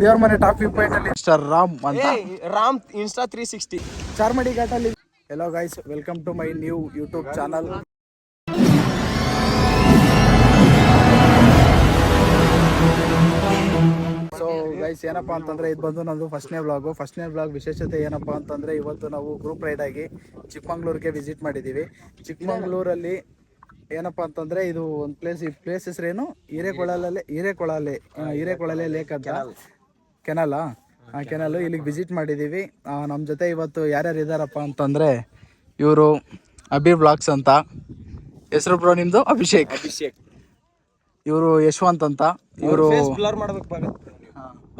ದೇವ್ರ ಮನೆ top view point ಅಲ್ಲಿ ಮಿಸ್ಟರ್ ರಾಮ್ ಅಂತ ರಾಮ್ ಇನ್ಸ್ಟಾ 360 ಚಾರ್ಮಡಿ ಘಾಟಲ್ಲಿ. Hello guys, welcome to my new YouTube channel. So guys, ಏನಪ್ಪಾ ಅಂತಂದ್ರೆ ಇದು ಬಂದು ನಂದು ಫಸ್ಟ್ನೇ ವ್ಲಾಗ್. ವಿಶೇಷತೆ ಏನಪ್ಪಾ ಅಂತಂದ್ರೆ ಇವತ್ತು ನಾವು ಗ್ರೂಪ್ ರೈಡ್ ಆಗಿ ಚಿಕ್ಕಮಂಗ್ಳೂರಿಗೆ ವಿಸಿಟ್ ಮಾಡಿದ್ದೀವಿ. ಚಿಕ್ಕಮಂಗ್ಳೂರಲ್ಲಿ ಏನಪ್ಪಾ ಅಂತಂದ್ರೆ ಇದು ಒಂದು ಪ್ಲೇಸ್. ಈ ಪ್ಲೇಸ್ ಹೆಸರೇನು? ಹಿರೇಕೊಳಲೆ ಲೇಕ್ ಅಂತ, ಕೆನಲ್ ಇಲ್ಲಿಗೆ ವಿಸಿಟ್ ಮಾಡಿದ್ದೀವಿ. ನಮ್ಮ ಜೊತೆ ಇವತ್ತು ಯಾರ್ಯಾರು ಇದ್ದಾರಪ್ಪ ಅಂತಂದರೆ ಇವರು ಅಬೀರ್ ಬ್ಲಾಗ್ಸ್ ಅಂತ ಹೆಸರು. ಬ್ರೋ ನಿಮ್ಮದು? ಅಭಿಷೇಕ್. ಇವರು ಯಶವಂತ್ ಅಂತ. ಇವರು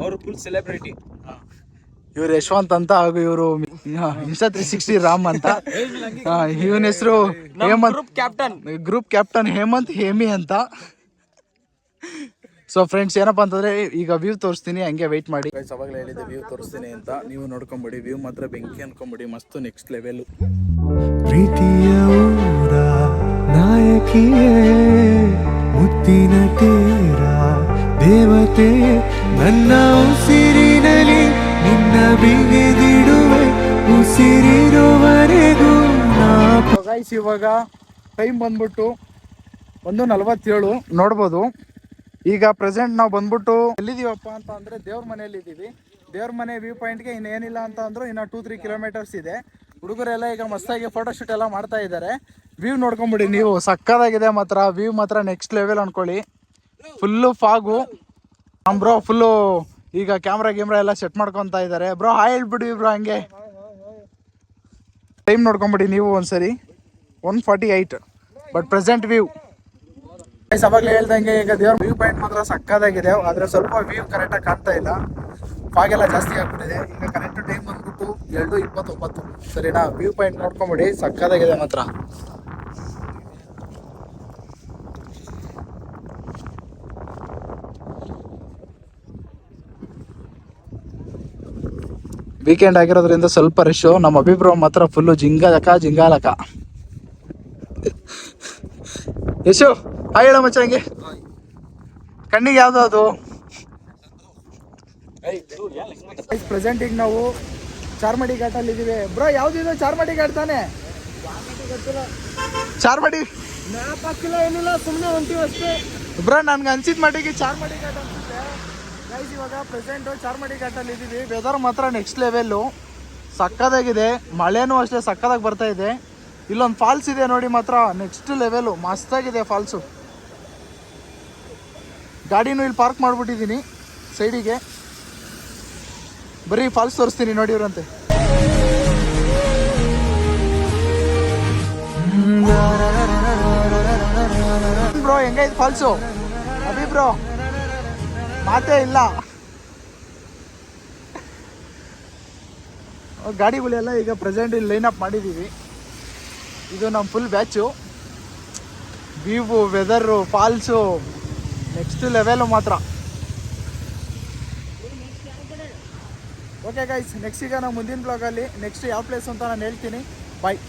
ಅವರು ಫುಲ್ ಸೆಲೆಬ್ರಿಟಿ. ಇವರು ಯಶವಂತ್ ಅಂತ. ಹಾಗೂ ಇವರು ಇನ್ಸ್ಟಾ 360 ರಾಮ್ ಅಂತ. ಇವನ ಹೆಸರು ಹೇಮಂತ್, ಗ್ರೂಪ್ ಕ್ಯಾಪ್ಟನ್ ಹೇಮಂತ್ ಹೇಮಿ ಅಂತ. ಸೊ ಫ್ರೆಂಡ್ಸ್, ಏನಪ್ಪಾ ಅಂತಂದ್ರೆ ಈಗ ವ್ಯೂ ತೋರಿಸ್ತೀನಿ, ಹಂಗೆ ವೆಯ್ಟ್ ಮಾಡಿ. ಅವಾಗಲೇ ಹೇಳಿದ್ದೆ ವ್ಯೂ ತೋರಿಸ್ತೀನಿ ಅಂತ, ನೀವು ನೋಡ್ಕೊಂಬಿಡಿ. ವ್ಯೂ ಮಾತ್ರ ಬೆಂಕಿ ಅನ್ಕೊಂಬಿಡಿ, ಮಸ್ತ್ ನೆಕ್ಸ್ಟ್ ಲೆವೆಲ್. ಪ್ರೀತಿಯ ಊರ ನಾಯಕಿಯೇ, ಮುತ್ತಿನ ತೀರ ದೇವತೆ, ನನ್ನ ಉಸಿರಿನಲ್ಲಿ ನಿನ್ನ ಬಿಗಿದಿಡುವೆ ಉಸಿರಿರುವವರೆಗೂ. ಗೈಸ್, ಇವಾಗ ಟೈಮ್ ಬಂದ್ಬಿಟ್ಟು 1:47 ನೋಡ್ಬೋದು. ಈಗ ಪ್ರೆಸೆಂಟ್ ನಾವು ಬಂದ್ಬಿಟ್ಟು ಎಲ್ಲಿದ್ದೀವಪ್ಪ ಅಂತ ಅಂದರೆ ದೇವ್ರ ಮನೆಯಲ್ಲಿ ಇದ್ದೀವಿ. ದೇವ್ರ ಮನೆ ವ್ಯೂ ಪಾಯಿಂಟ್ಗೆ ಇನ್ನೇನಿಲ್ಲ ಅಂತ ಅಂದರೂ ಇನ್ನು 2-3 ಕಿಲೋಮೀಟರ್ಸ್ ಇದೆ. ಹುಡುಗರೆಲ್ಲ ಈಗ ಮಸ್ತಾಗಿ ಫೋಟೋಶೂಟ್ ಎಲ್ಲ ಮಾಡ್ತಾ ಇದ್ದಾರೆ. ವ್ಯೂ ನೋಡ್ಕೊಂಬಿಡಿ ನೀವು, ಸಕ್ಕದಾಗಿದೆ ಮಾತ್ರ. ವ್ಯೂ ಮಾತ್ರ ನೆಕ್ಸ್ಟ್ ಲೆವೆಲ್ ಅನ್ಕೊಳ್ಳಿ. Full fog. ಬ್ರೋ ಫುಲ್ಲು ಈಗ ಕ್ಯಾಮ್ರಾ ಎಲ್ಲ ಸೆಟ್ ಮಾಡ್ಕೊತಾ ಇದ್ದಾರೆ. ಬ್ರೋ ಹಾಯ್ ಹೇಳ್ಬಿಡಿ ಬ್ರೋ. ಹಂಗೆ ಟೈಮ್ ನೋಡ್ಕೊಂಬಿಡಿ ನೀವು ಒಂದ್ಸರಿ. 1:48 ಬಟ್ ಪ್ರೆಸೆಂಟ್ ವ್ಯೂ. ಅವಾಗಲೇ ಹೇಳ್ದಂಗೆ ಈಗ ದೇವ್ರ ವ್ಯೂ ಪಾಯಿಂಟ್ ಮಾತ್ರ ಸಕ್ಕದಾಗಿದೆ. ಆದರೆ ಸ್ವಲ್ಪ ವ್ಯೂ ಕರೆಕ್ಟಾಗಿ ಕಾಣ್ತಾ ಇಲ್ಲ, ಫಾಗೆಲ್ಲ ಜಾಸ್ತಿ ಆಗ್ಬಿಟ್ಟಿದೆ. ಈಗ ಕರೆಕ್ಟ್ ಟೈಮ್ ಬಂದ್ಬಿಟ್ಟು 2:29. ಸರಿನಾ? ವ್ಯೂ ಪಾಯಿಂಟ್ ನೋಡ್ಕೊಂಬಿಡಿ, ಸಕ್ಕದಾಗಿದೆ ಮಾತ್ರ. ವೀಕೆಂಡ್ ಆಗಿರೋದ್ರಿಂದ ಸ್ವಲ್ಪ ರಶ್ಶು. ನಮ್ಮ ಅಭಿಪ್ರಾಯ ಮಾತ್ರ ಫುಲ್ಲು ಜಿಂಗಾಲಕ. ಯಶು ಹಾಯ್ ಹೇಳೋ ಮಚ್ಚ. ಹಂಗೆ ಕಣ್ಣಿಗೆ ಯಾವ್ದು ಅದು? ಪ್ರೆಸೆಂಟ್ ಈಗ ನಾವು ಚಾರ್ಮಡಿ ಘಾಟಲ್ಲಿ ಇದ್ದೀವಿ. ಬ್ರೋ ಯಾವ್ದಿದೆ? ಚಾರ್ಮಡಿ ಘಾಟ್ ತಾನೆ? ಚಾರ್ಮಡಿ ಏನಿಲ್ಲ, ಸುಮ್ಮನೆ ಹೊಂಟಿವಿ ಅಷ್ಟೇ. ಬ್ರೋ ನನ್ಗೆ ಅನ್ಸಿದ ಮಟ್ಟಿಗೆ ಚಾರ್ಮಡಿ ಘಾಟ್ ಅನ್ಸುತ್ತೆ. ಗೈಸ್, ಇವಾಗ ಪ್ರೆಸೆಂಟು ಚಾರ್ಮಡಿ ಘಾಟಲ್ಲಿ ಇದ್ದೀವಿ. ವೆದರ್ ಮಾತ್ರ ನೆಕ್ಸ್ಟ್ ಲೆವೆಲ್ಲು, ಸಕ್ಕದಾಗಿದೆ. ಮಳೆನೂ ಅಷ್ಟೇ ಸಕ್ಕದಾಗಿ ಬರ್ತಾ ಇದೆ. ಇಲ್ಲೊಂದು ಫಾಲ್ಸ್ ಇದೆ ನೋಡಿ, ಮಾತ್ರ ನೆಕ್ಸ್ಟ್ ಲೆವೆಲು, ಮಸ್ತಾಗಿದೆ ಫಾಲ್ಸು. ಗಾಡಿನೂ ಇಲ್ಲಿ ಪಾರ್ಕ್ ಮಾಡಿಬಿಟ್ಟಿದ್ದೀನಿ ಸೈಡಿಗೆ. ಬರೀ ಫಾಲ್ಸ್ ತೋರಿಸ್ತೀನಿ ನೋಡಿವ್ರಂತೆ. ಬ್ರೋ ಹೆಂಗೈತೆ ಫಾಲ್ಸು? ಅಭಿ ಬ್ರೋ ಮಾತೇ ಇಲ್ಲ. ಗಾಡಿಗಳೆಲ್ಲ ಈಗ ಪ್ರೆಸೆಂಟ್ ಇಲ್ಲಿ ಲೈನ್ ಅಪ್ ಮಾಡಿದ್ದೀವಿ. ಇದು ನಮ್ಮ full batch. View, weather, falls next level ಮಾತ್ರ. ಓಕೆ ಗೈಸ್, ನೆಕ್ಸ್ಟ್ ಈಗ ನಾವು ಮುಂದಿನ ಬ್ಲಾಗಲ್ಲಿ ನೆಕ್ಸ್ಟ್ ಯಾವ ಪ್ಲೇಸ್ ಅಂತ ನಾನು ಹೇಳ್ತೀನಿ. ಬಾಯ್.